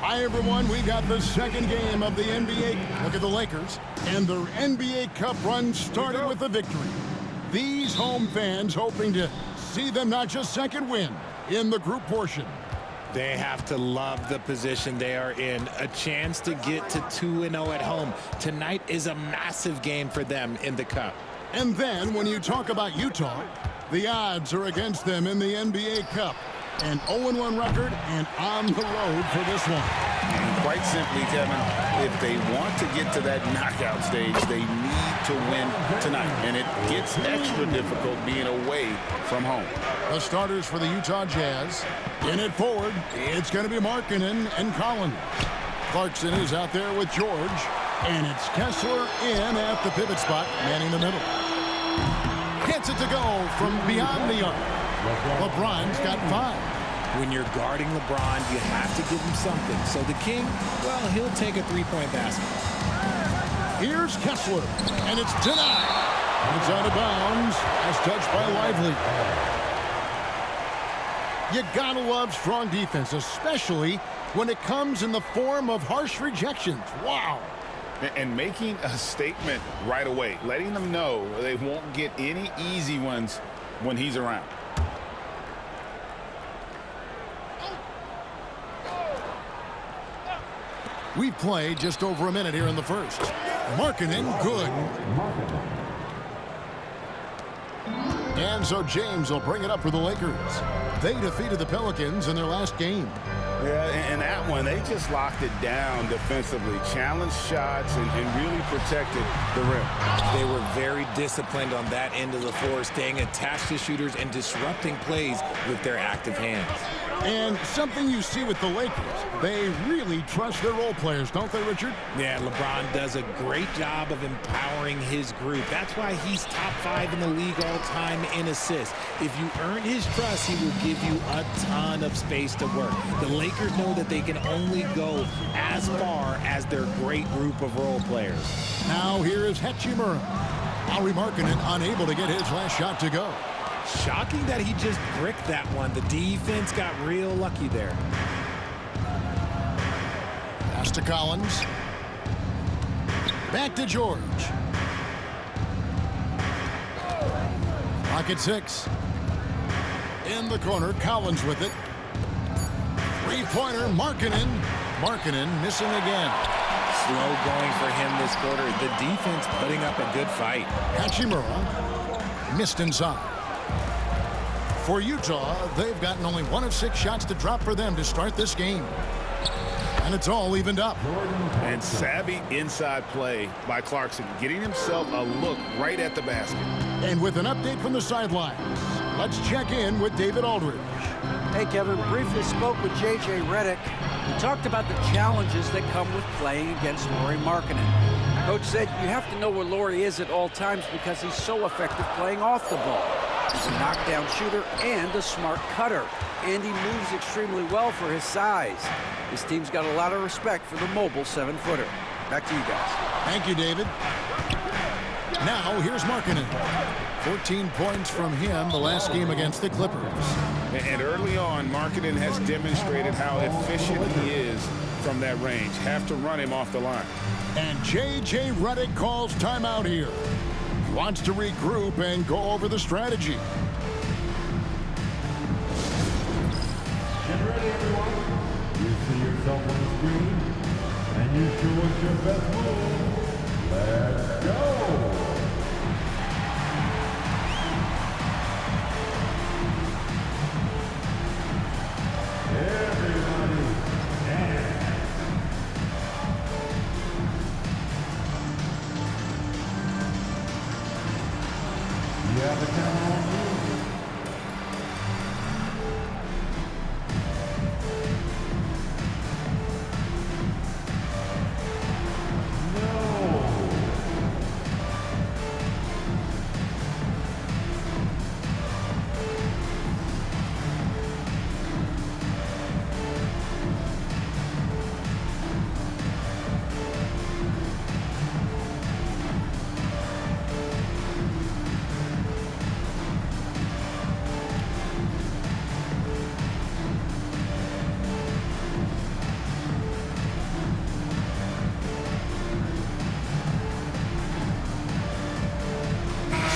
Hi, everyone. We got the second game of the NBA. Look at the Lakers. And their NBA Cup run started with a victory. These home fans hoping to see them not just second win in the group portion. They have to love the position they are in. A chance to get to 2-0 at home. Tonight is a massive game for them in the Cup. And then when you talk about Utah, the odds are against them in the NBA Cup. An 0-1 record and on the road for this one. And quite simply, Kevin, if they want to get to that knockout stage, they need to win tonight. And it gets extra difficult being away from home. The starters for the Utah Jazz. In it forward, it's going to be Markkanen and Collins. Clarkson is out there with George. And it's Kessler in at the pivot spot, manning the middle. Gets it to go from beyond the arc. LeBron's got 5. When you're guarding LeBron, you have to give him something. So the King, well, he'll take a three-point basket. Here's Kessler, and it's denied. It's out of bounds as touched by Lively. You gotta love strong defense, especially when it comes in the form of harsh rejections. Wow. And making a statement right away, letting them know they won't get any easy ones when he's around. We've played just over a minute here in the first. Markkanen, good. And so James will bring it up for the Lakers. They defeated the Pelicans in their last game. Yeah, and that one, they just locked it down defensively, challenged shots, and really protected the rim. They were very disciplined on that end of the floor, staying attached to shooters and disrupting plays with their active hands. And something you see with the Lakers, they really trust their role players, don't they, Richard? Yeah, LeBron does a great job of empowering his group. That's why he's top 5 in the league all time in assists. If you earn his trust, he will give you a ton of space to work. The Lakers know that they can only go as far as their great group of role players. Now here is Hachimura. Lauri Markkanen unable to get his last shot to go. Shocking that he just bricked that one. The defense got real lucky there. Pass to Collins. Back to George. Clock at 6. In the corner, Collins with it. Three-pointer, Markkanen. Markkanen missing again. Slow going for him this quarter. The defense putting up a good fight. Hachimura missed inside. For Utah, they've gotten only 1 of 6 shots to drop for them to start this game. And it's all evened up. And savvy inside play by Clarkson, getting himself a look right at the basket. And with an update from the sidelines, let's check in with David Aldridge. Hey, Kevin, briefly spoke with J.J. Redick. He talked about the challenges that come with playing against Lauri Markkanen. Coach said you have to know where Lauri is at all times because he's so effective playing off the ball. He's a knockdown shooter and a smart cutter, and he moves extremely well for his size. His team's got a lot of respect for the mobile 7-footer. Back to you guys. Thank you, David. Now, here's Markkanen. 14 points from him the last game against the Clippers. And early on, Markkanen has demonstrated how efficient he is from that range. Have to run him off the line. And J.J. Redick calls timeout here. He wants to regroup and go over the strategy. Get ready, everyone. You see yourself on the screen, and you show us your best move. Let's go! Everybody dance. You have the camera on you. No.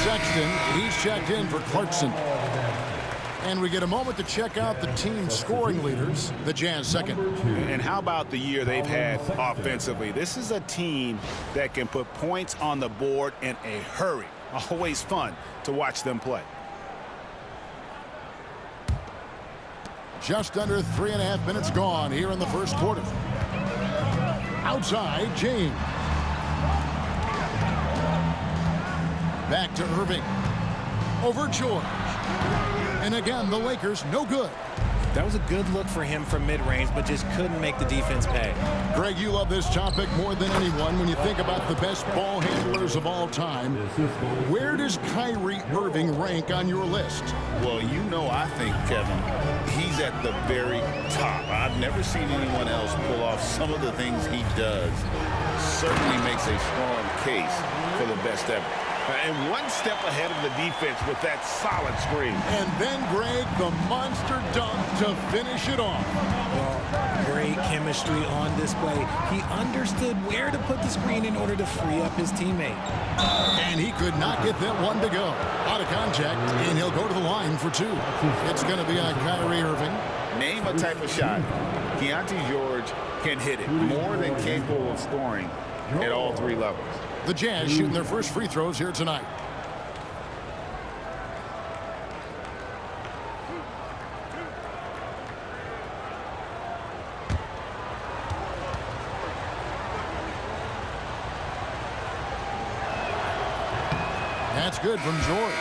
Sexton. He's checked in for Clarkson. And we get a moment to check out the team's scoring leaders. The Jazz second. And how about the year they've had offensively? This is a team that can put points on the board in a hurry. Always fun to watch them play. Just under 3.5 minutes gone here in the first quarter. Outside, James. Back to Irving. Over George. And again, the Lakers no good. That was a good look for him from mid-range, but just couldn't make the defense pay. Greg, you love this topic more than anyone when you think about the best ball handlers of all time. Where does Kyrie Irving rank on your list? Well, you know, I think, Kevin, he's at the very top. I've never seen anyone else pull off some of the things he does. Certainly makes a strong case for the best ever. And one step ahead of the defense with that solid screen. And then, Greg, the monster dunk to finish it off. Well, great chemistry on display. He understood where to put the screen in order to free up his teammate. And he could not get that one to go. Out of contact, and he'll go to the line for two. It's going to be on Kyrie Irving. Name a type of shot. Keontae George can hit it, more than capable of scoring at all three levels. The Jazz shooting their first free throws here tonight. That's good from George.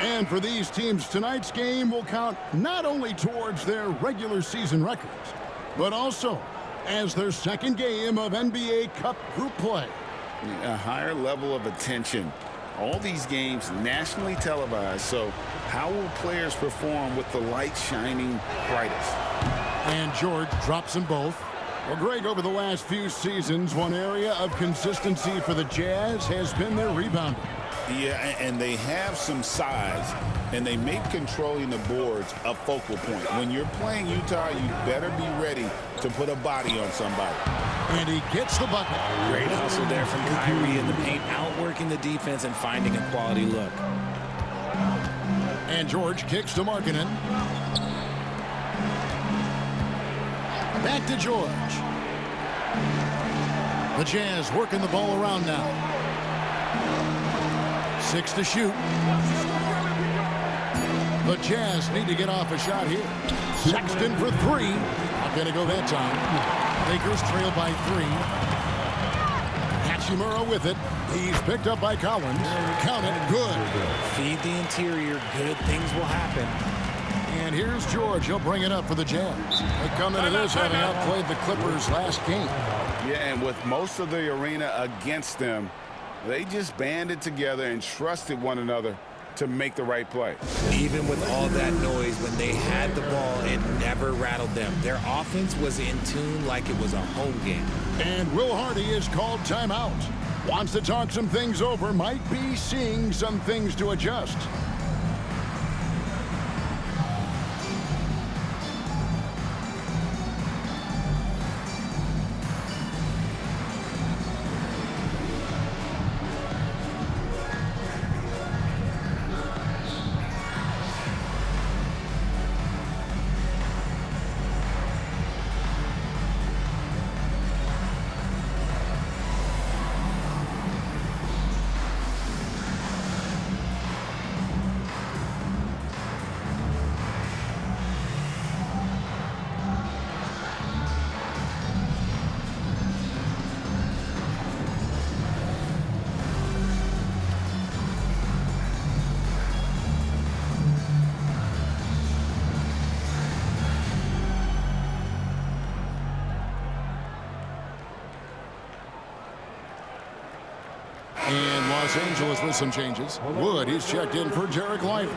And for these teams, tonight's game will count not only towards their regular season records, but also as their second game of NBA Cup group play. A higher level of attention. All these games nationally televised, so how will players perform with the light shining brightest? And George drops them both. Well, Greg, over the last few seasons, one area of consistency for the Jazz has been their rebounding. Yeah, and they have some size, and they make controlling the boards a focal point. When you're playing Utah, you better be ready to put a body on somebody. And he gets the bucket. Great hustle there from Kyrie in the paint, outworking the defense and finding a quality look. And George kicks to Markkanen. Back to George. The Jazz working the ball around now. 6 to shoot. The Jazz need to get off a shot here. Sexton for 3. Not going to go that time. Lakers trail by 3. Hachimura with it. He's picked up by Collins. Count it. Good. Feed the interior. Good things will happen. And here's George. He'll bring it up for the Jazz. They come into this having outplayed the Clippers last game. Yeah, and with most of the arena against them, they just banded together and trusted one another to make the right play. Even with all that noise, when they had the ball, it never rattled them. Their offense was in tune like it was a home game. And Will Hardy is called timeout. Wants to talk some things over, might be seeing some things to adjust. And Los Angeles with some changes. Wood, he's checked in for Derek Lively.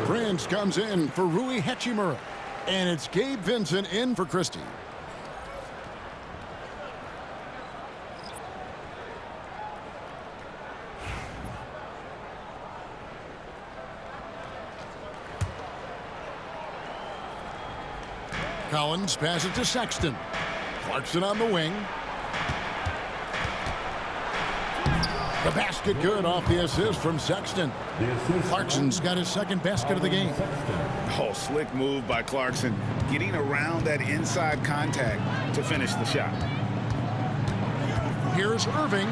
Prince comes in for Rui Hachimura. And it's Gabe Vincent in for Christie. Collins passes to Sexton. Clarkson on the wing. The basket good off the assist from Sexton. Clarkson's got his second basket of the game. Oh, slick move by Clarkson, getting around that inside contact to finish the shot. Here's Irving.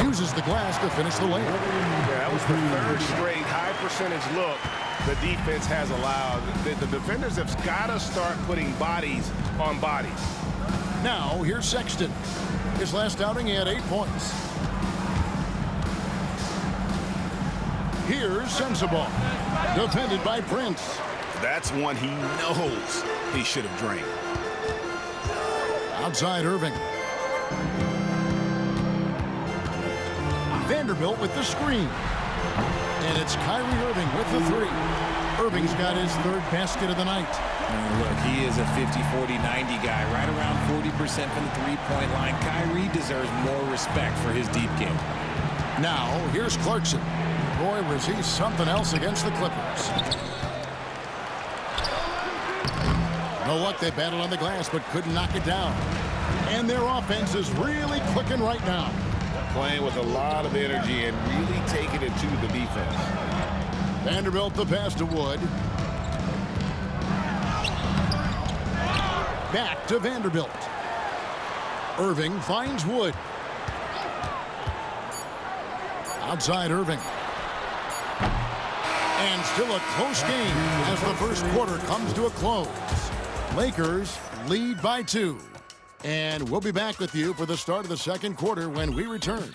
Uses the glass to finish the layup. Yeah, that was the third straight high percentage look the defense has allowed. The defenders have got to start putting bodies on bodies. Now, here's Sexton. His last outing, he had 8 points. Here's Sensabaugh, defended by Prince. That's one he knows he should have drained. Outside Irving. Vanderbilt with the screen. And it's Kyrie Irving with the three. Irving's got his third basket of the night. Look, he is a 50-40-90 guy, right around 40% from the three-point line. Kyrie deserves more respect for his deep game. Now, here's Clarkson. Boy, was he something else against the Clippers. No luck, they battled on the glass, but couldn't knock it down. And their offense is really clicking right now. Playing with a lot of energy and really taking it to the defense. Vanderbilt the pass to Wood. Back to Vanderbilt. Irving finds Wood. Outside Irving. And still a close game as the first quarter comes to a close. Lakers lead by 2. And we'll be back with you for the start of the second quarter when we return.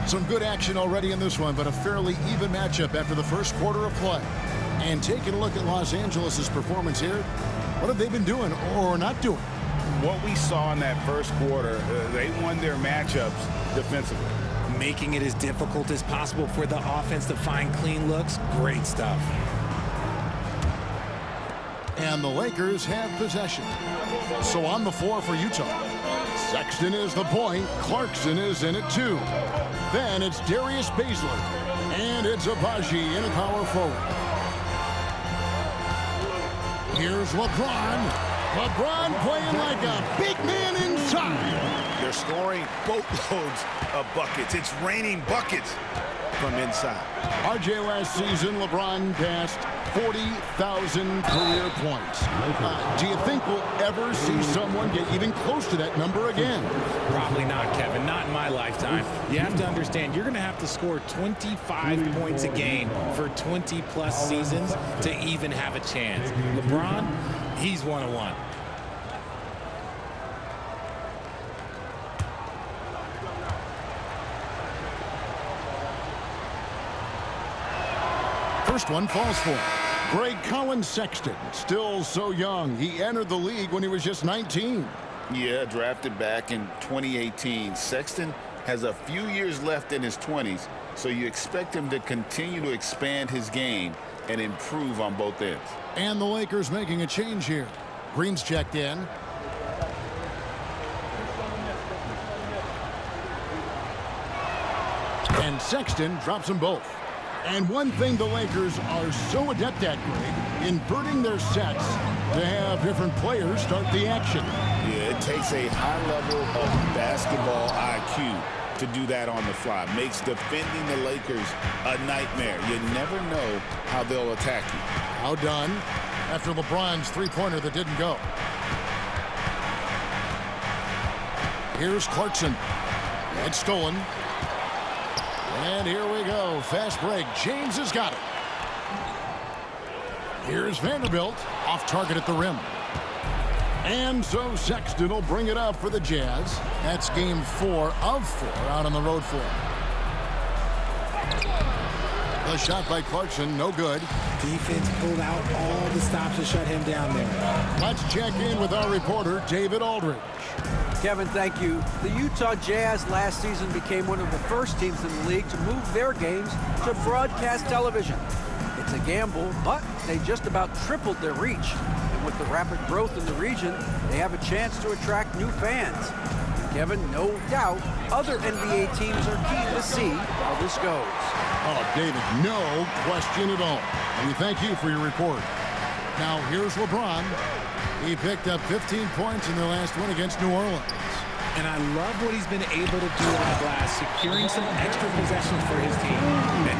Some good action already in this one, but a fairly even matchup after the first quarter of play. And taking a look at Los Angeles' performance here, what have they been doing or not doing? What we saw in that first quarter, they won their matchups defensively. Making it as difficult as possible for the offense to find clean looks. Great stuff. And the Lakers have possession. So on the floor for Utah. Sexton is the point. Clarkson is in it too. Then it's Darius Baszler. And it's Agbaji in a power forward. Here's LeBron. LeBron playing like a big man inside. They're scoring boatloads of buckets. It's raining buckets from inside. RJ last season, LeBron passed 40,000 career points. Do you think we'll ever see someone get even close to that number again? Probably not, Kevin. Not in my lifetime. You have to understand, you're going to have to score 25 points a game for 20-plus seasons to even have a chance. LeBron, he's one-on-one. First one falls for him. Greg Collins Sexton, still so young. He entered the league when he was just 19. Yeah, drafted back in 2018. Sexton has a few years left in his 20s, so you expect him to continue to expand his game and improve on both ends. And the Lakers making a change here. Green's checked in. And Sexton drops them both. And one thing the Lakers are so adept at, Greg, inverting their sets to have different players start the action. Yeah, it takes a high level of basketball IQ to do that on the fly. Makes defending the Lakers a nightmare. You never know how they'll attack you. How done after LeBron's three-pointer that didn't go. Here's Clarkson. It's stolen. And here we go. Fast break. James has got it. Here's Vanderbilt. Off target at the rim. And so Sexton will bring it up for the Jazz. That's game 4 of 4 out on the road for him. The shot by Clarkson, no good. Defense pulled out all the stops to shut him down there. Let's check in with our reporter, David Aldridge. Kevin, thank you. The Utah Jazz last season became one of the first teams in the league to move their games to broadcast television. It's a gamble, but they just about tripled their reach. And with the rapid growth in the region, they have a chance to attract new fans. Kevin, no doubt, other NBA teams are keen to see how this goes. Oh, David, no question at all. And we thank you for your report. Now, here's LeBron. He picked up 15 points in their last win against New Orleans. And I love what he's been able to do on the glass, securing some extra possessions for his team.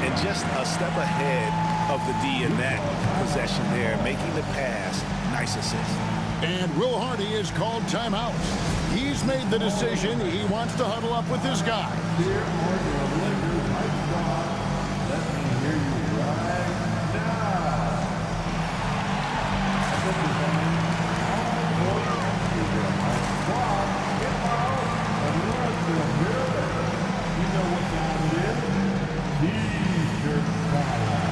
And just a step ahead of the D in that possession there, making the pass. Nice assist. And Will Hardy is called timeout. He's made the decision. He wants to huddle up with his guy. Here are your Lakers lights on. Let me hear you right now. This is all is your mic squad. Get out and run to the building. You know what time it is? T-shirt time.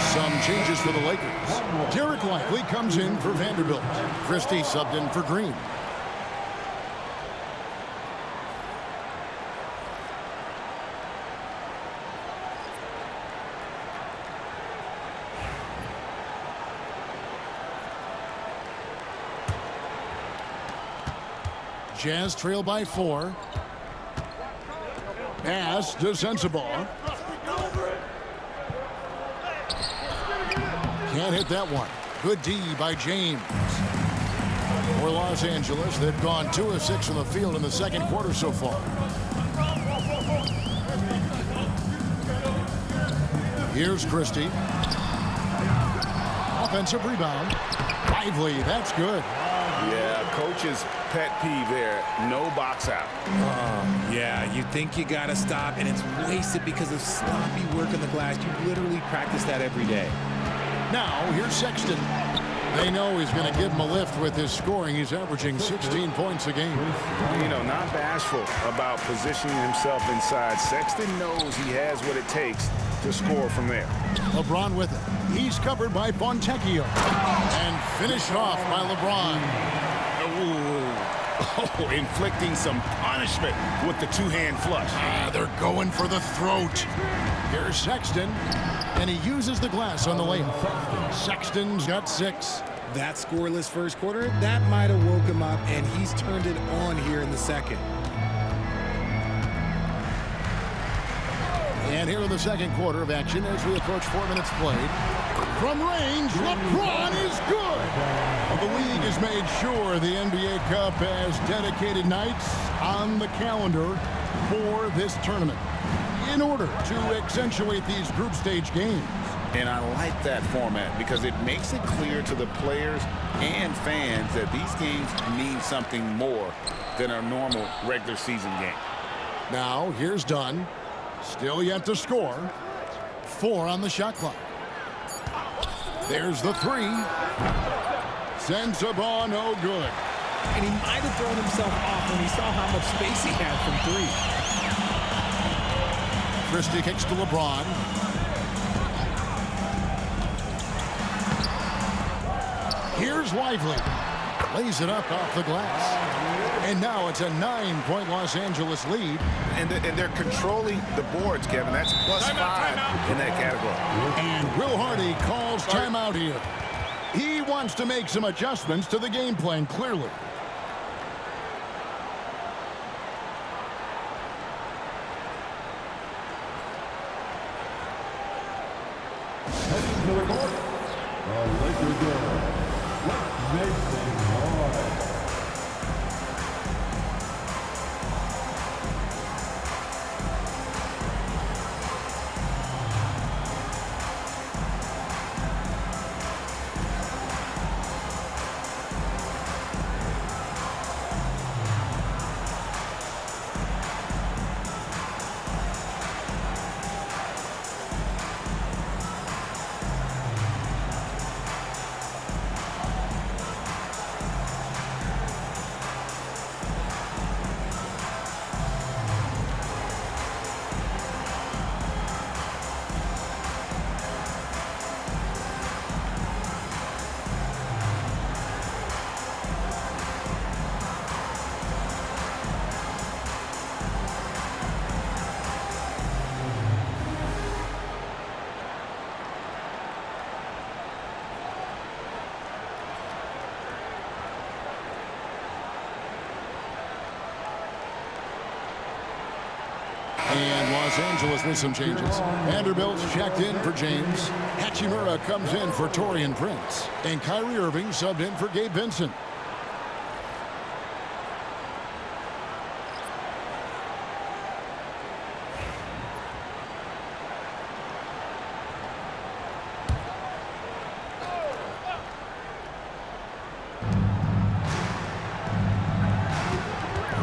Some changes for the Lakers. Derek Lively comes in for Vanderbilt. Christie subbed in for Green. Jazz trail by 4. Pass to Sensabaugh. Can't hit that one. Good D by James. For Los Angeles, they've gone 2 of 6 from the field in the second quarter so far. Here's Christie. Offensive rebound. Lively, that's good. Yeah, coach's pet peeve there. No box out. Yeah, you think you got to stop, and it's wasted because of sloppy work on the glass. You literally practice that every day. Now, here's Sexton. They know he's going to give him a lift with his scoring. He's averaging 16 points a game. You know, not bashful about positioning himself inside. Sexton knows he has what it takes to score from there. LeBron with it. He's covered by Fontecchio. And finished off by LeBron. Oh, inflicting some punishment with the two-hand flush. They're going for the throat. Here's Sexton. And he uses the glass on the layup. Sexton's got 6. That scoreless first quarter, that might have woke him up, and he's turned it on here in the second. And here in the second quarter of action as we approach 4 minutes played. From range, LeBron is good. The league has made sure the NBA Cup has dedicated nights on the calendar for this tournament in order to accentuate these group stage games. And I like that format because it makes it clear to the players and fans that these games mean something more than a normal regular season game. Now, here's Dunn. Still yet to score. 4 on the shot clock. There's the 3. Sensabaugh, no good. And he might have thrown himself off when he saw how much space he had from 3. Christie kicks to LeBron. Here's Lively. Lays it up off the glass. And now it's a 9-point Los Angeles lead. And they're controlling the boards, Kevin. That's plus 5 in that category. And Will Hardy calls timeout here. He wants to make some adjustments to the game plan, clearly. Heading to the court, the Lakers girl. Let's make things hard. And Los Angeles with some changes. Vanderbilt's checked in for James. Hachimura comes in for Taurean Prince. And Kyrie Irving subbed in for Gabe Vincent.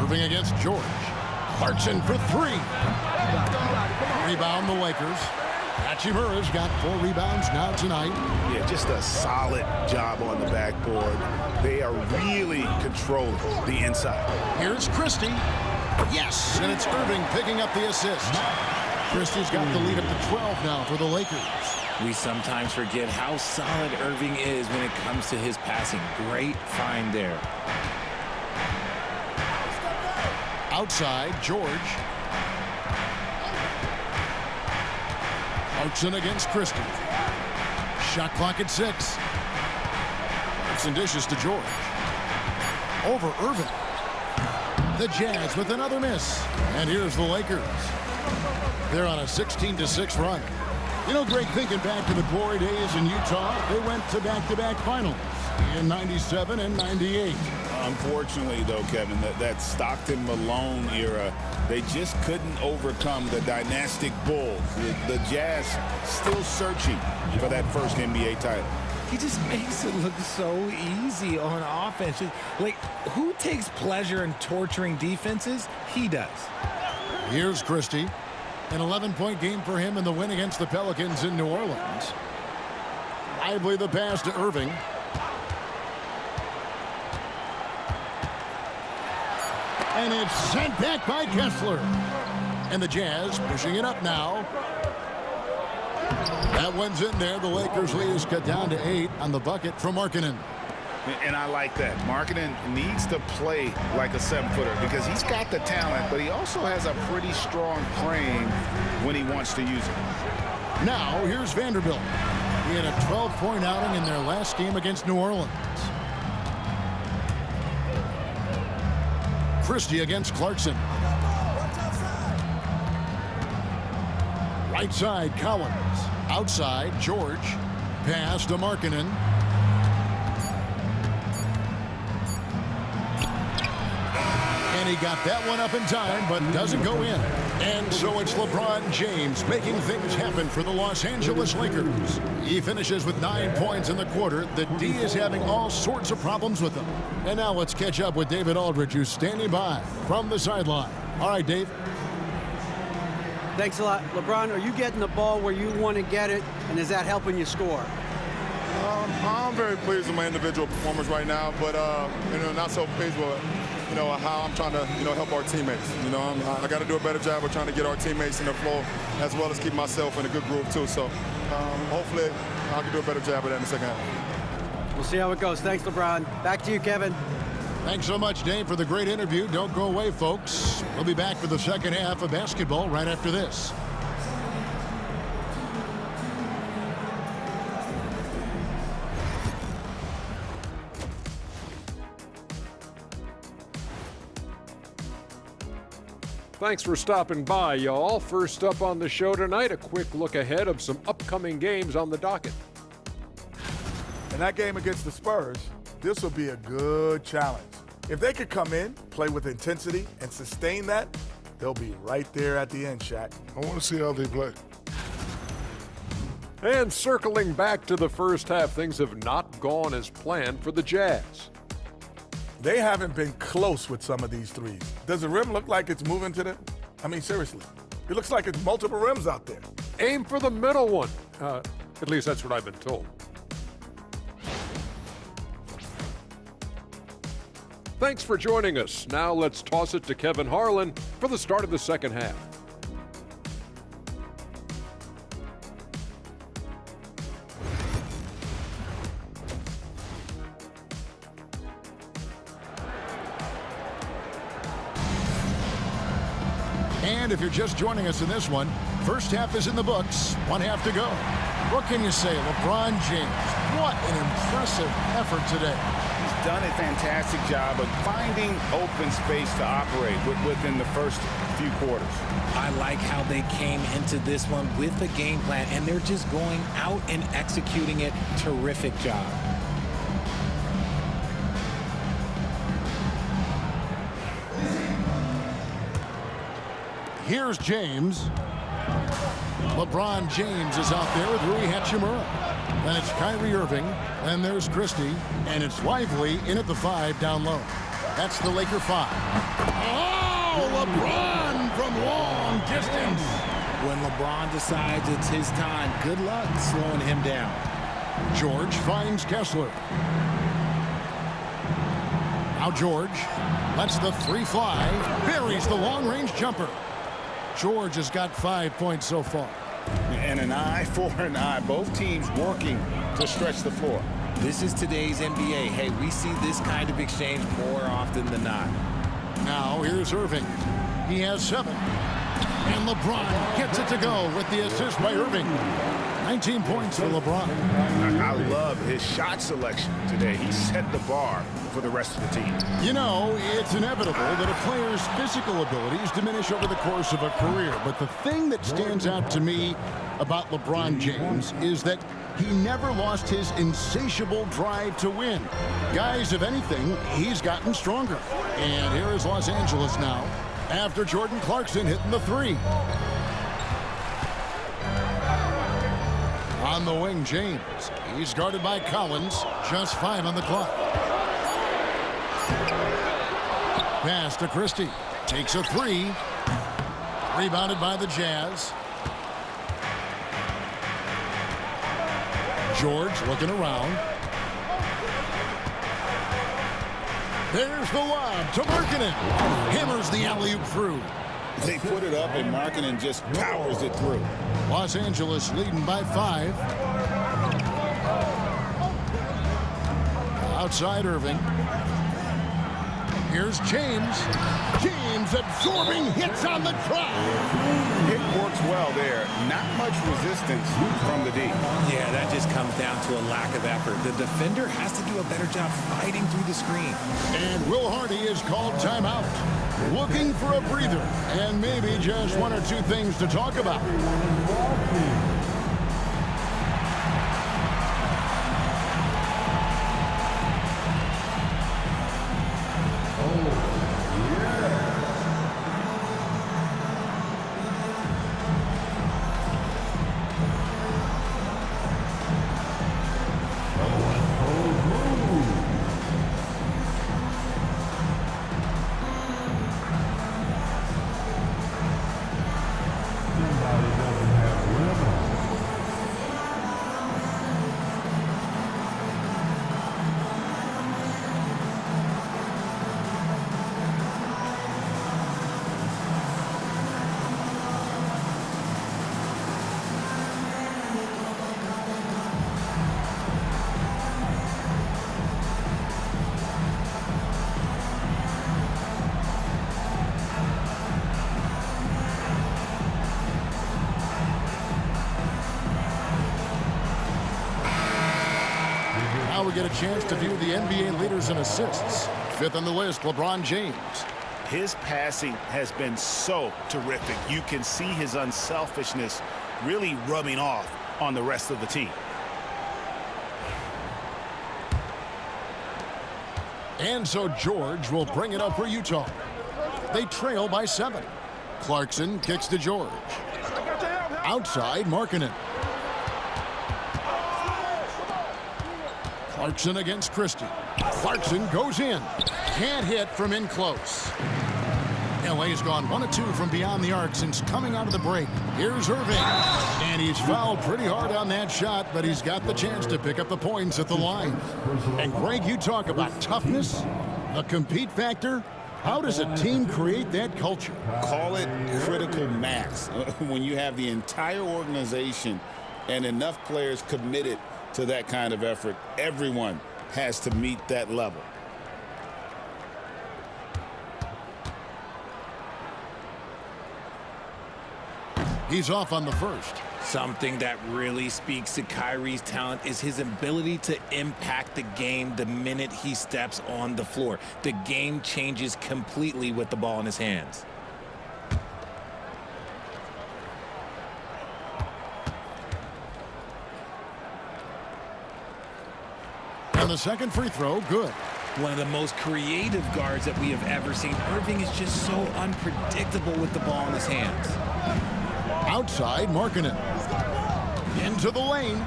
Irving against George. Clarkson for three. Rebound the Lakers. Hachimura's got 4 rebounds now tonight. Yeah, just a solid job on the backboard. They are really controlling the inside. Here's Christie. Yes, and it's Irving picking up the assist. Christie's got the lead up to 12 now for the Lakers. We sometimes forget how solid Irving is when it comes to his passing. Great find there. Outside, George. Clarkson against Christie. Shot clock at 6. Clarkson dishes to George. Over Irving. The Jazz with another miss. And here's the Lakers. They're on a 16-6 run. You know, Greg, thinking back to the glory days in Utah, they went to back-to-back finals in 97 and 98. Unfortunately, though, Kevin, that Stockton-Malone era, they just couldn't overcome the dynastic Bulls. The Jazz still searching for that first NBA title. He just makes it look so easy on offense. Like, who takes pleasure in torturing defenses? He does. Here's Christie. An 11-point game for him in the win against the Pelicans in New Orleans. Lively the pass to Irving. And it's sent back by Kessler. And the Jazz pushing it up now. That one's in there. The Lakers lead is cut down to 8 on the bucket from Markkanen. And I like that. Markkanen needs to play like a 7-footer because he's got the talent, but he also has a pretty strong frame when he wants to use it. Now, here's Vanderbilt. He had a 12-point outing in their last game against New Orleans. Christie against Clarkson. Right side, Collins. Outside, George. Pass to Markkanen. And he got that one up in time, but doesn't go in. And so it's LeBron James making things happen for the Los Angeles Lakers. He finishes with 9 points in the quarter. The D is having all sorts of problems with him. And now let's catch up with David Aldridge, who's standing by from the sideline. All right, Dave. Thanks a lot. LeBron, are you getting the ball where you want to get it, and is that helping you score? I'm very pleased with my individual performance right now, but not so pleased with how I'm trying to help our teammates. I got to do a better job of trying to get our teammates in the flow as well as keep myself in a good groove too. So hopefully I can do a better job of that in the second half. We'll see how it goes. Thanks, LeBron. Back to you, Kevin. Thanks so much, Dave, for the great interview. Don't go away, folks. We'll be back for the second half of basketball right after this. Thanks for stopping by, y'all. First up on the show tonight, a quick look ahead of some upcoming games on the docket. In that game against the Spurs, this will be a good challenge. If they could come in, play with intensity, and sustain that, they'll be right there at the end, Shaq. I want to see how they play. And circling back to the first half, things have not gone as planned for the Jazz. They haven't been close with some of these threes. Does the rim look like it's moving to them? I mean, seriously. It looks like it's multiple rims out there. Aim for the middle one. At least that's what I've been told. Thanks for joining us. Now let's toss it to Kevin Harlan for the start of the second half. And if you're just joining us in this one, first half is in the books, 1 half to go. What can you say? LeBron James, what an impressive effort today. done a fantastic job of finding open space to operate within the first few quarters. I like how they came into this one with a game plan, and they're just going out and executing it. Terrific job. Here's James. LeBron James is out there with Rui Hachimura. Then it's Kyrie Irving. Then there's Christie. And it's Lively in at the 5 down low. That's the Laker 5. Oh, LeBron from long distance. When LeBron decides it's his time, good luck slowing him down. George finds Kessler. Now George lets the 3 fly. Buries the long-range jumper. George has got 5 points so far. And an eye for an eye. Both teams working to stretch the floor. This is today's NBA. Hey, we see this kind of exchange more often than not. Now here's Irving. He has 7. And LeBron gets it to go with the assist by Irving. 19 points for LeBron. I love his shot selection today. He set the bar for the rest of the team. You know, it's inevitable that a player's physical abilities diminish over the course of a career. But the thing that stands out to me about LeBron James is that he never lost his insatiable drive to win. Guys, if anything, he's gotten stronger. And here is Los Angeles now after Jordan Clarkson hitting the 3. On the wing, James. He's guarded by Collins. Just 5 on the clock. Pass to Christie. Takes a 3. Rebounded by the Jazz. George looking around. There's the lob to Markkanen. Hammers the alley-oop through. They put it up, and Markkanen just powers it through. Los Angeles leading by 5. Outside Irving. Here's James. James absorbing hits on the drive. It works well there. Not much resistance from the D. Yeah, that just comes down to a lack of effort. The defender has to do a better job fighting through the screen. And Will Hardy is called timeout. Looking for a breather and maybe just 1 or 2 things to talk about. Now we get a chance to view the NBA leaders in assists. 5th on the list, LeBron James. His passing has been so terrific. You can see his unselfishness really rubbing off on the rest of the team. And so George will bring it up for Utah. They trail by 7. Clarkson kicks to George. Outside, Markkanen. Clarkson against Christie. Clarkson goes in. Can't hit from in close. LA's gone 1 of 2 from beyond the arc since coming out of the break. Here's Irving. And he's fouled pretty hard on that shot, but he's got the chance to pick up the points at the line. And Greg, you talk about toughness, the compete factor. How does a team create that culture? Call it critical mass. When you have the entire organization and enough players committed to that kind of effort, everyone has to meet that level. He's off on the first. Something that really speaks to Kyrie's talent is his ability to impact the game the minute he steps on the floor. The game changes completely with the ball in his hands. And the second free throw, good. One of the most creative guards that we have ever seen. Irving is just so unpredictable with the ball in his hands. Outside, Markkanen. Into the lane.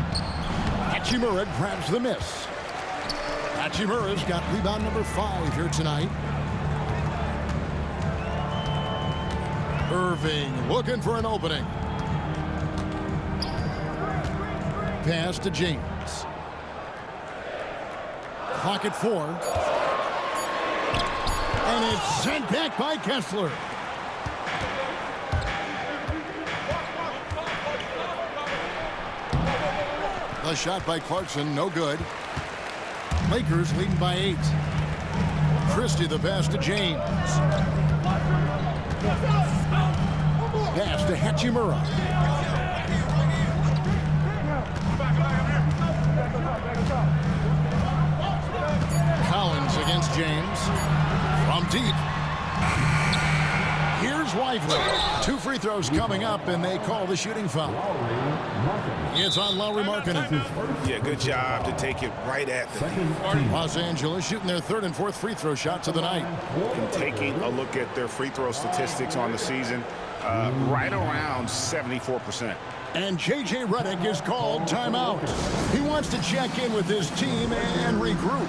Hachimura grabs the miss. Hachimura's got rebound number 5 here tonight. Irving looking for an opening. Pass to James. Clock at 4. And it's sent back by Kessler. The shot by Clarkson, no good. Lakers leading by 8. Christie the pass to James. Pass to Hachimura. Collins against James. From deep. Here's Lively. 2 free throws coming up, and they call the shooting foul. It's on Lauri Markkanen. Yeah, good job to take it right at them. Los Angeles shooting their 3rd and 4th free throw shots of the night. And taking a look at their free throw statistics on the season, right around 74%. And J.J. Redick is called timeout. He wants to check in with his team and regroup.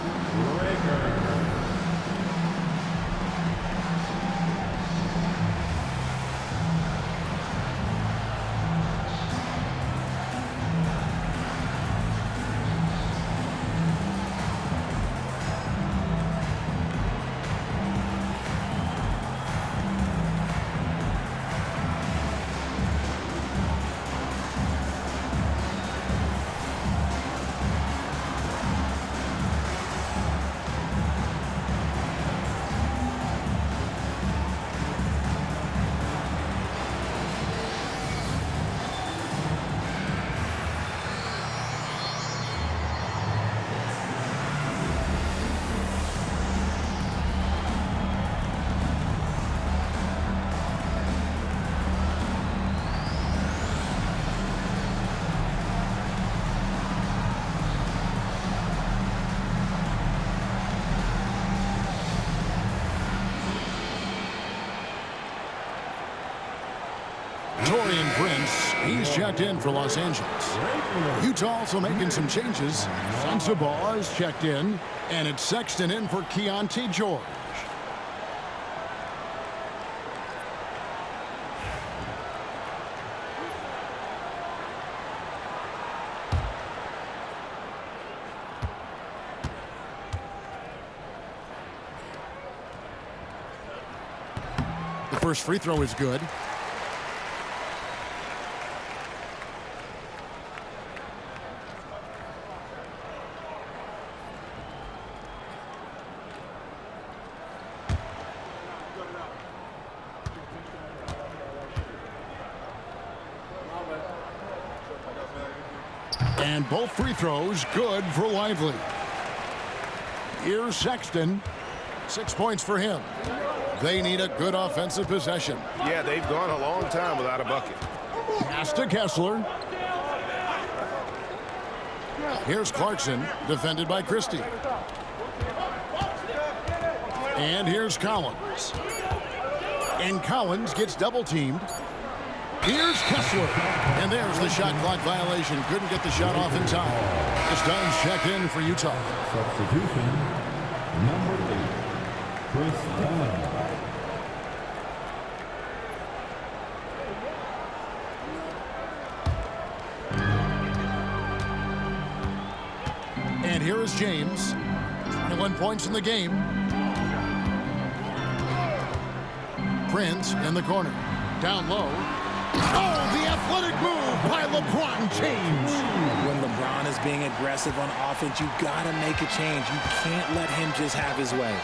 Taurean Prince, he's checked in for Los Angeles. Utah also making some changes. Sensabaugh is checked in, and it's Sexton in for Keontae George. The first free throw is good. And both free throws good for Lively. Here's Sexton. 6 points for him. They need a good offensive possession. Yeah, they've gone a long time without a bucket. Pass to Kessler. Here's Clarkson, defended by Christie. And here's Collins. And Collins gets double-teamed. Here's Kessler. And there's the shot clock violation. Couldn't get the shot off in time. This Dunn's checked in for Utah. Substitution, number 8, Chris Dunn. And here is James. 21 points in the game. Prince in the corner. Down low. Oh, the athletic move by LeBron James. When LeBron is being aggressive on offense, you got to make a change. You can't let him just have his way.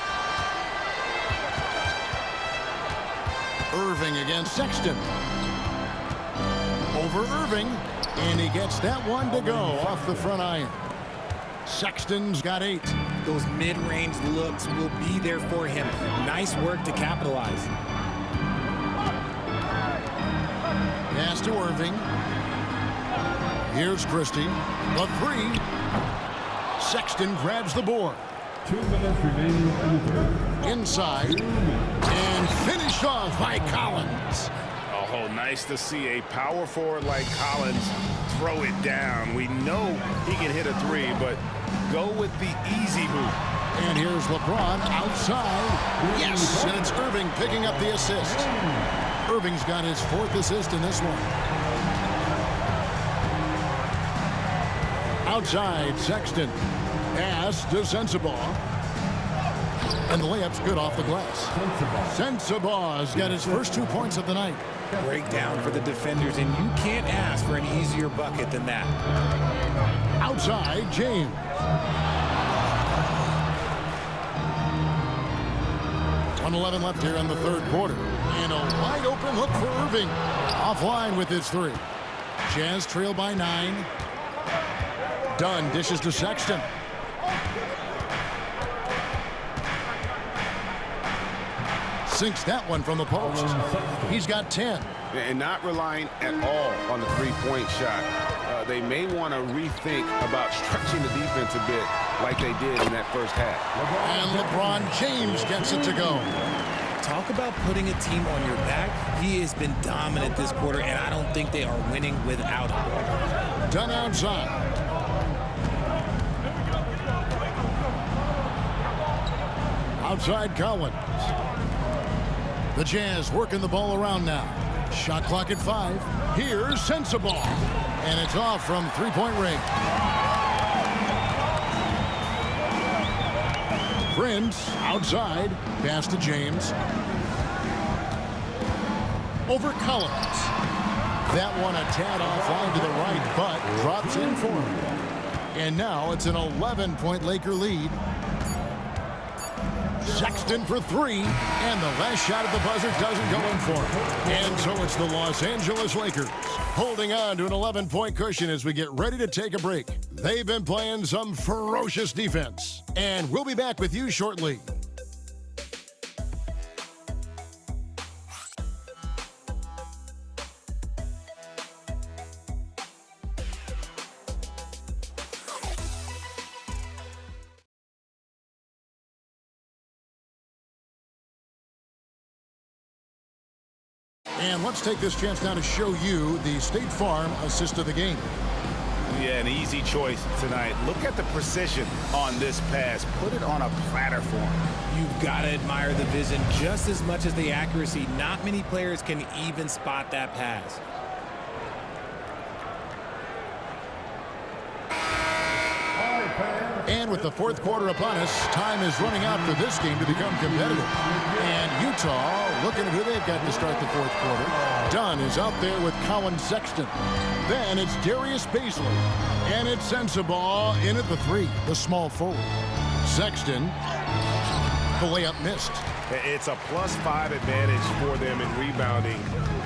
Irving against Sexton. Over Irving. And he gets that one to go off the front iron. Sexton's got 8. Those mid-range looks will be there for him. Nice work to capitalize. Pass to Irving. Here's Christie. The 3. Sexton grabs the board. 2 minutes remaining in the third. Inside. And finished off by Collins. Oh, nice to see a power forward like Collins throw it down. We know he can hit a 3, but go with the easy move. And here's LeBron outside. Yes, and it's Irving picking up the assist. Irving's got his 4th assist in this one. Outside, Sexton. Pass to Sensabaugh. And the layup's good off the glass. Sensabaugh's got his first 2 points of the night. Breakdown for the defenders, and you can't ask for an easier bucket than that. Outside, James. .111 left here in the third quarter. And a wide open look for Irving. Offline with his 3. Jazz trail by 9. Dunn dishes to Sexton. Sinks that one from the post. He's got 10. And not relying at all on the three-point shot. They may want to rethink about stretching the defense a bit like they did in that first half. And LeBron James gets it to go. Talk about putting a team on your back. He has been dominant this quarter, and I don't think they are winning without him. Dunn outside. Outside Collins. The Jazz working the ball around now. Shot clock at 5. Here's Sensabaugh. And it's off from three-point range. Prince outside. Pass to James. Over Collins. That one a tad offline to the right, but drops in for him. And now it's an 11-point Laker lead. Sexton for 3, and the last shot at the buzzer doesn't go in for him. And so it's the Los Angeles Lakers holding on to an 11-point cushion as we get ready to take a break. They've been playing some ferocious defense, and we'll be back with you shortly. And let's take this chance now to show you the State Farm assist of the game. Yeah, an easy choice tonight. Look at the precision on this pass. Put it on a platter for him. You've got to admire the vision just as much as the accuracy. Not many players can even spot that pass. And with the fourth quarter upon us, time is running out for this game to become competitive. And Utah looking at who they've got to start the fourth quarter. Dunn is out there with Colin Sexton. Then it's Darius Baisley. And it's Sensabaugh in at the 3, the small forward. Sexton, the layup missed. It's a +5 advantage for them in rebounding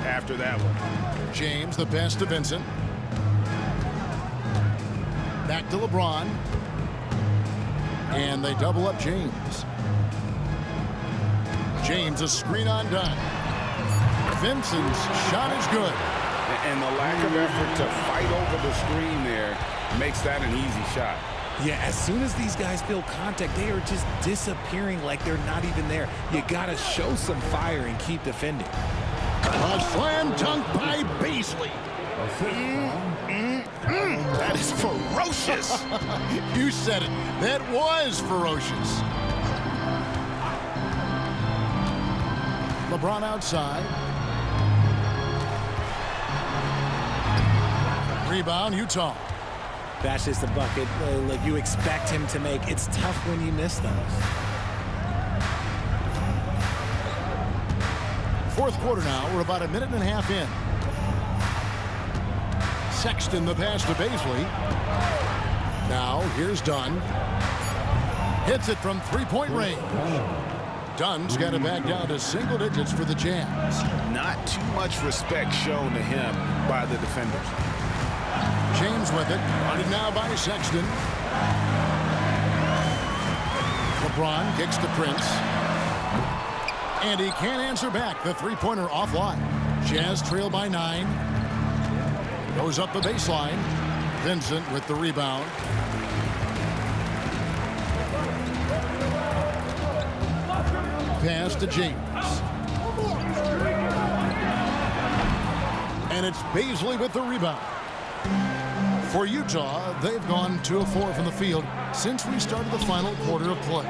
after that one. James, the pass to Vincent. Back to LeBron. And they double up James. James, a screen on Dunn. Vincent's shot is good. And the lack of effort to fight over the screen there makes that an easy shot. Yeah, as soon as these guys feel contact, they are just disappearing like they're not even there. You got to show some fire and keep defending. A slam dunk by Baisley. That is ferocious. You said it. That was ferocious. LeBron outside. Rebound, Utah. That's just a bucket like you expect him to make. It's tough when you miss those. Fourth quarter now. We're about a minute and a half in. Sexton the pass to Baisley. Now here's Dunn. Hits it from three-point range. Dunn's got it back down to single digits for the Jazz. Not too much respect shown to him by the defenders. James with it. Guarded now by Sexton. LeBron kicks to Prince. And he can't answer back. The three-pointer offline. Jazz trail by 9. Goes up the baseline. Vincent with the rebound. Pass to James. And it's Bazley with the rebound. For Utah, they've gone 2 of 4 from the field since we started the final quarter of play.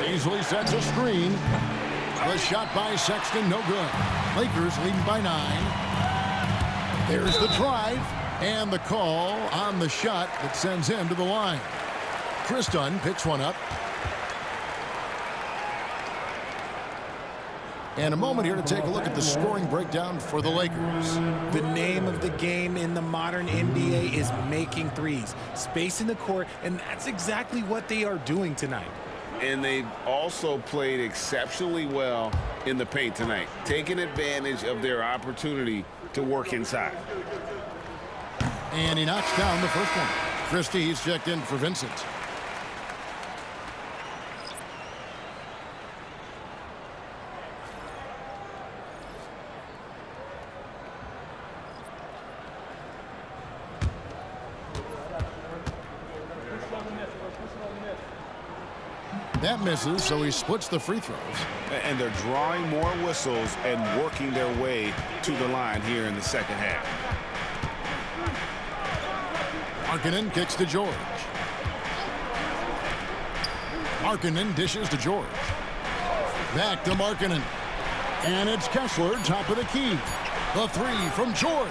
Bazley sets a screen. The shot by Sexton, no good. Lakers leading by 9. There's the drive and the call on the shot that sends him to the line. Chris Dunn picks one up. And a moment here to take a look at the scoring breakdown for the Lakers. The name of the game in the modern NBA is making threes. Space in the court, and that's exactly what they are doing tonight. And they've also played exceptionally well in the paint tonight, taking advantage of their opportunity to work inside. And he knocks down the first one. Christie, he's checked in for Vincent. That misses, so he splits the free throws. And they're drawing more whistles and working their way to the line here in the second half. Markkanen kicks to George. Markkanen dishes to George. Back to Markkanen. And it's Kessler, top of the key. The three from George.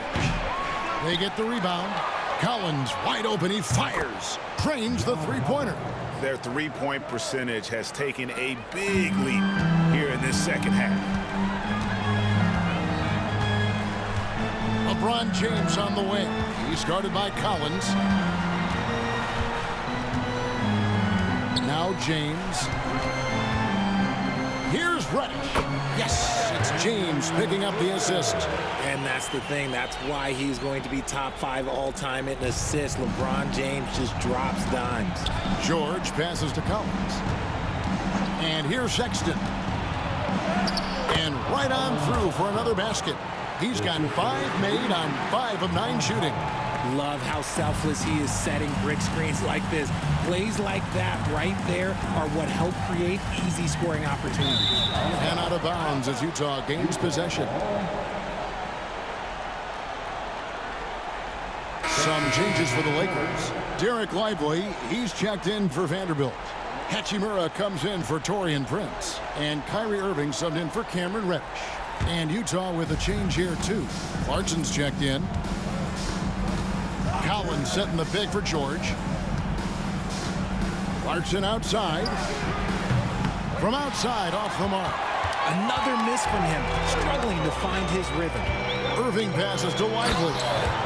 They get the rebound. Collins wide open, he fires. Trains the three-pointer. Their three-point percentage has taken a big leap here in this second half. LeBron James on the wing. He's guarded by Collins. Now James. Here's Reddish. Yes, it's James picking up the assist. And that's the thing. That's why he's going to be top 5 all-time in assists. LeBron James just drops dimes. George passes to Collins. And here's Sexton. And right on through for another basket. He's got 5 made on 5 of 9 shooting. Love how selfless he is setting brick screens like this. Plays like that right there are what help create easy scoring opportunities. And out of bounds as Utah gains possession. Some changes for the Lakers. Derek Lively, he's checked in for Vanderbilt. Hachimura comes in for Taurean Prince. And Kyrie Irving subbed in for Cameron Reddish. And Utah with a change here too. Clarkson's checked in. Collins setting the pick for George. Clarkson outside. From outside, off the mark. Another miss from him, struggling to find his rhythm. Irving passes to Lively.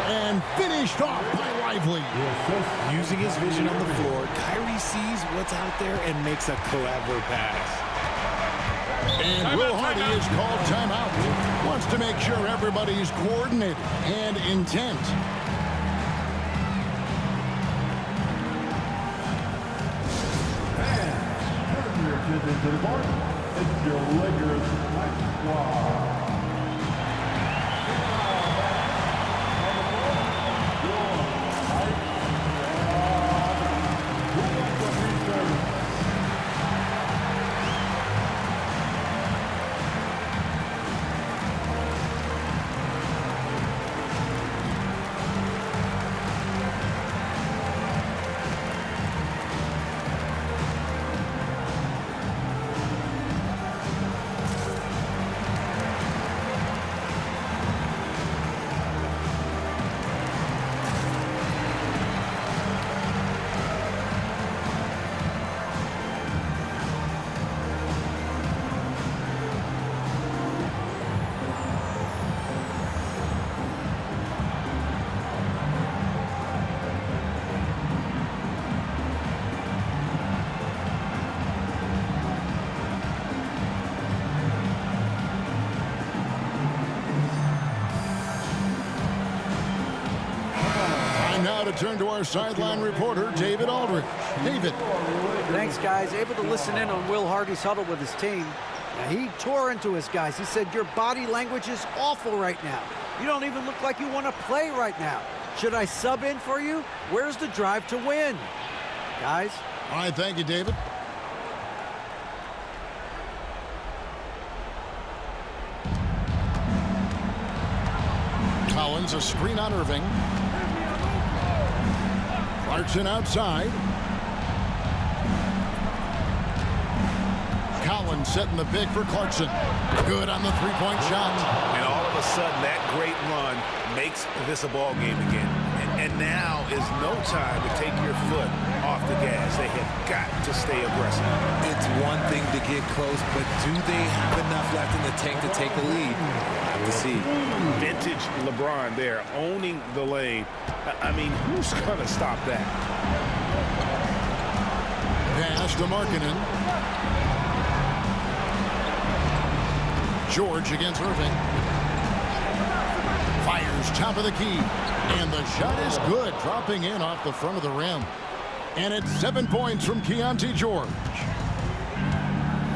And finished off by Lively. Using his vision on the floor, Kyrie sees what's out there and makes a clever pass. And Will Hardy is called timeout. Wants to make sure everybody's coordinated and intent. Into the court, it's your Lakers squad. now to turn to our sideline reporter, David Aldridge. David. Thanks, guys. Able to listen in on Will Hardy's huddle with his team. Now, he tore into his guys. He said, your body language is awful right now. You don't even look like you want to play right now. Should I sub in for you? Where's the drive to win? Guys? All right, thank you, David. Collins, a screen on Irving. Clarkson outside. Collins setting the pick for Clarkson. Good on the three-point shot. And all of a sudden, that great run makes this a ball game again. And now is no time to take your foot off the gas. They have got to stay aggressive. It's one thing to get close, but do they have enough left in the tank to take a lead? We'll have to see. Vintage LeBron there, owning the lane. I mean, who's going to stop that? Pass to Markkanen. George against Irving. Fires top of the key. And the shot is good, dropping in off the front of the rim. And it's 7 points from Keontae George.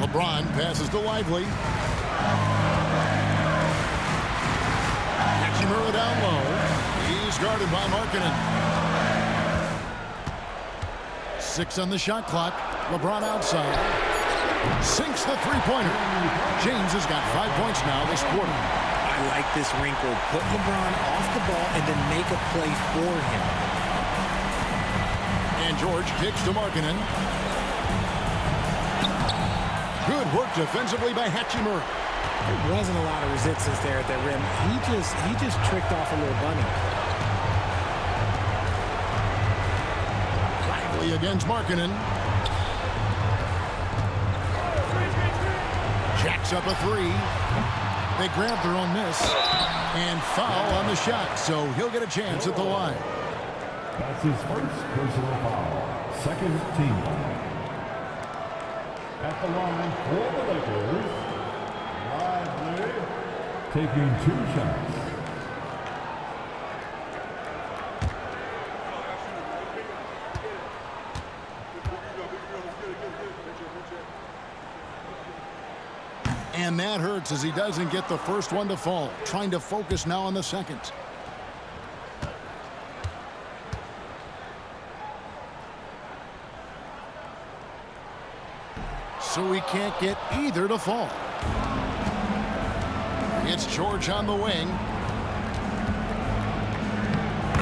LeBron passes to Lively. Hachimura down low. He's guarded by Markkanen. 6 on the shot clock. LeBron outside. Sinks the three-pointer. James has got 5 points now this quarter. I like this wrinkle. Put LeBron off the ball and then make a play for him. And George kicks to Markkanen. Good work defensively by Hachimura. There wasn't a lot of resistance there at that rim. He just tricked off a little bunny. Lively against Markkanen. Jacks up a three. They grab their own miss. And foul on the shot, so he'll get a chance at the line. That's his first personal foul. Second team. At the line for the Lakers, Lively taking 2 shots. And that hurts as he doesn't get the first one to fall. Trying to focus now on the second. So he can't get either to fall. It's George on the wing.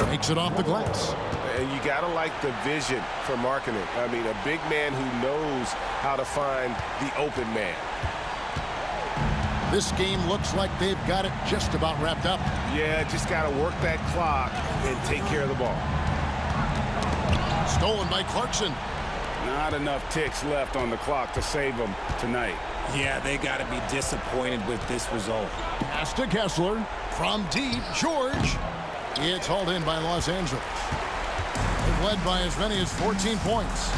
Makes it off the glass. And you got to like the vision for Markkanen. I mean, a big man who knows how to find the open man. This game looks like they've got it just about wrapped up. Yeah, just got to work that clock and take care of the ball. Stolen by Clarkson. Not enough ticks left on the clock to save them tonight. Yeah, they got to be disappointed with this result. Pass to Kessler. From deep, George. It's hauled in by Los Angeles. They've led by as many as 14 points.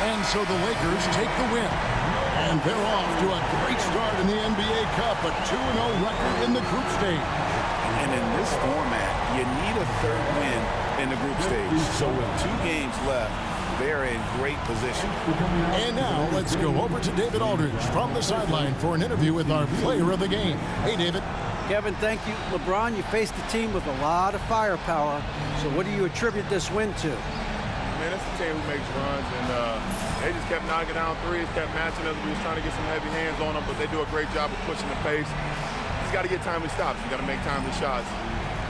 And so the Lakers take the win. And they're off to a great start in the NBA Cup, a 2-0 record in the group stage. And in this format, you need a third win in the group stage. So with 2 games left, they're in great position. And now let's go over to David Aldridge from the sideline for an interview with our player of the game. Hey, David. Kevin, thank you. LeBron, you faced a team with a lot of firepower. So what do you attribute this win to? Man, it's a team who makes runs, and they just kept knocking down threes, kept matching us. We was trying to get some heavy hands on them, but they do a great job of pushing the pace. You just got to get timely stops. You got to make timely shots.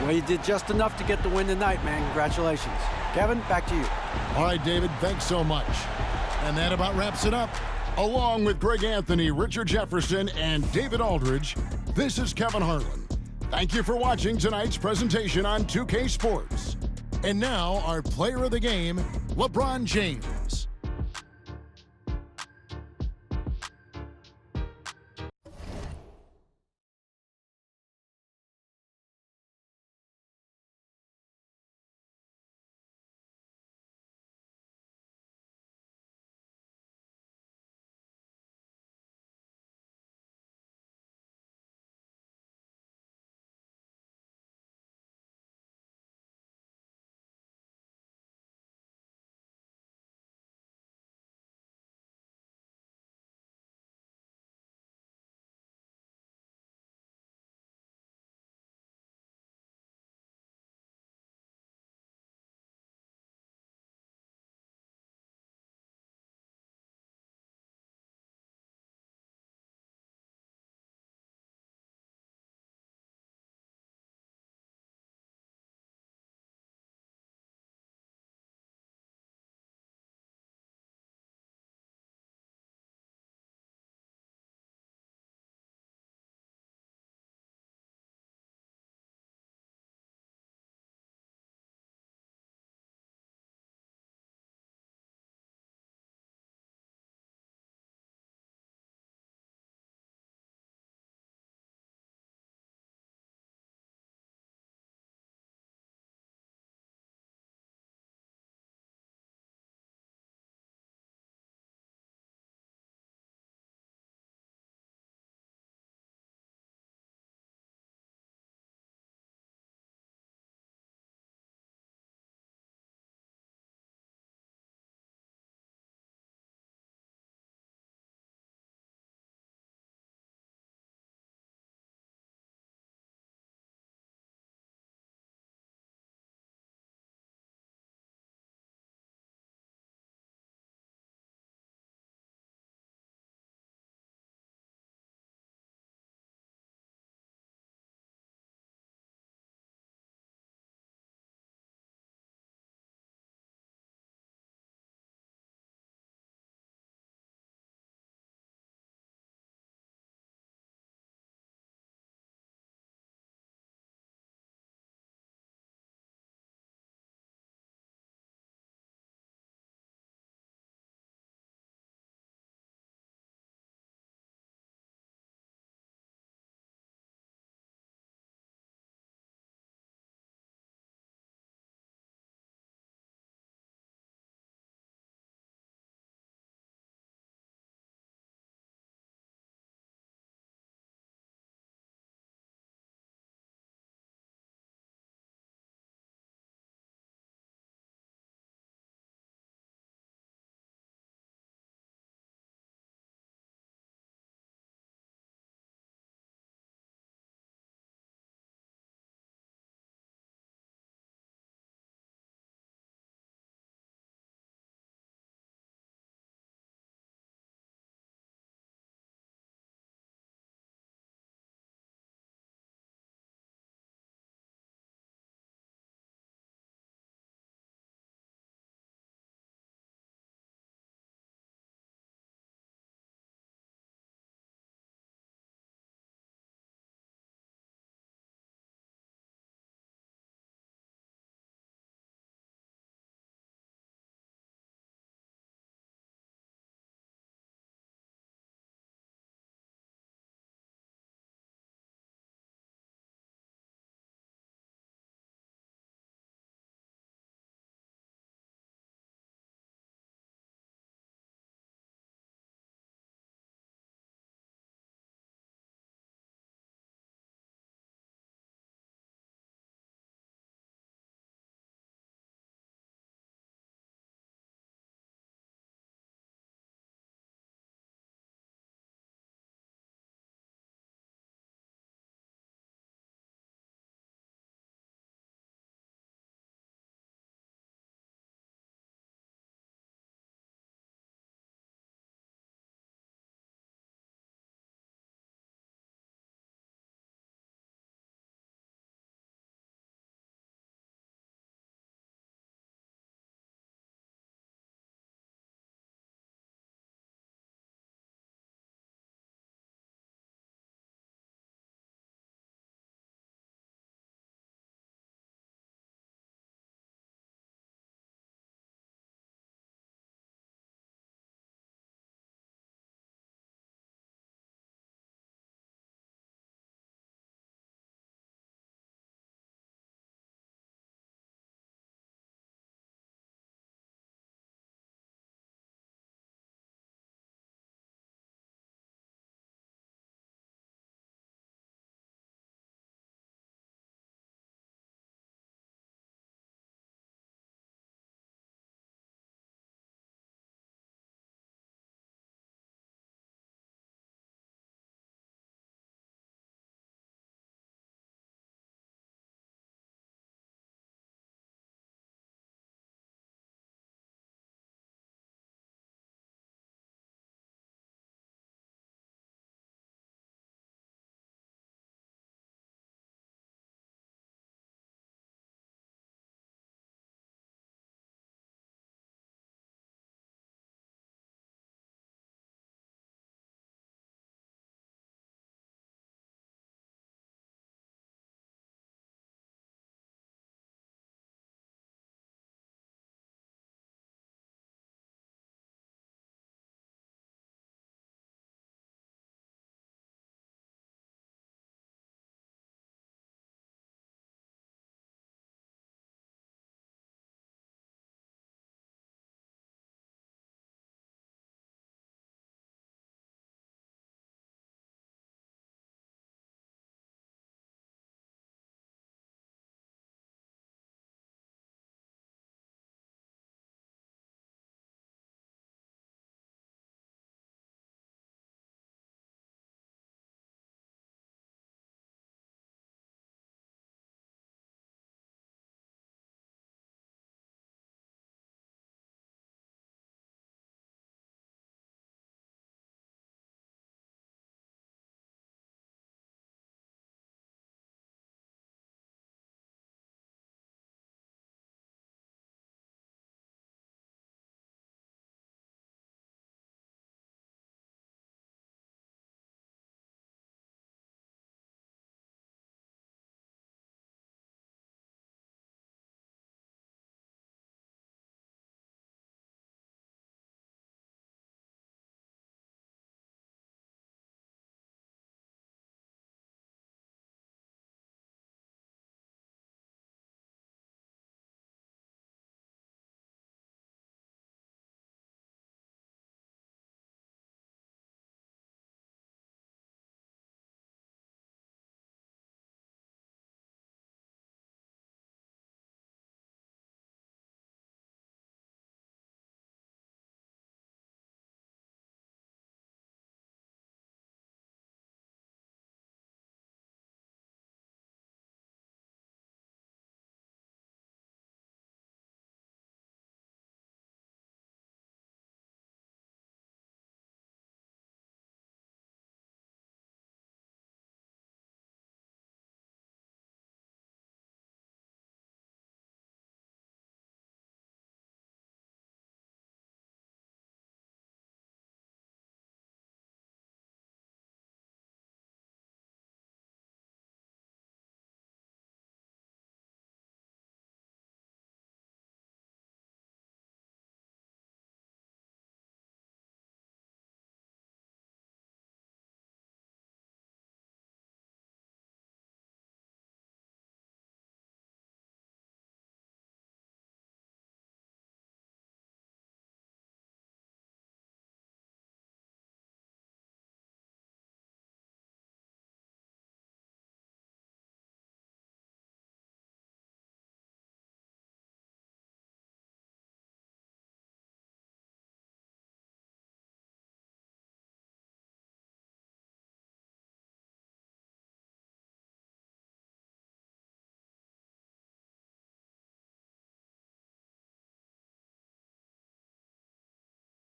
Well, you did just enough to get the win tonight, man. Congratulations. Kevin, back to you. All right, David, thanks so much. And that about wraps it up. Along with Greg Anthony, Richard Jefferson, and David Aldridge, this is Kevin Harlan. Thank you for watching tonight's presentation on 2K Sports. And now, our player of the game, LeBron James.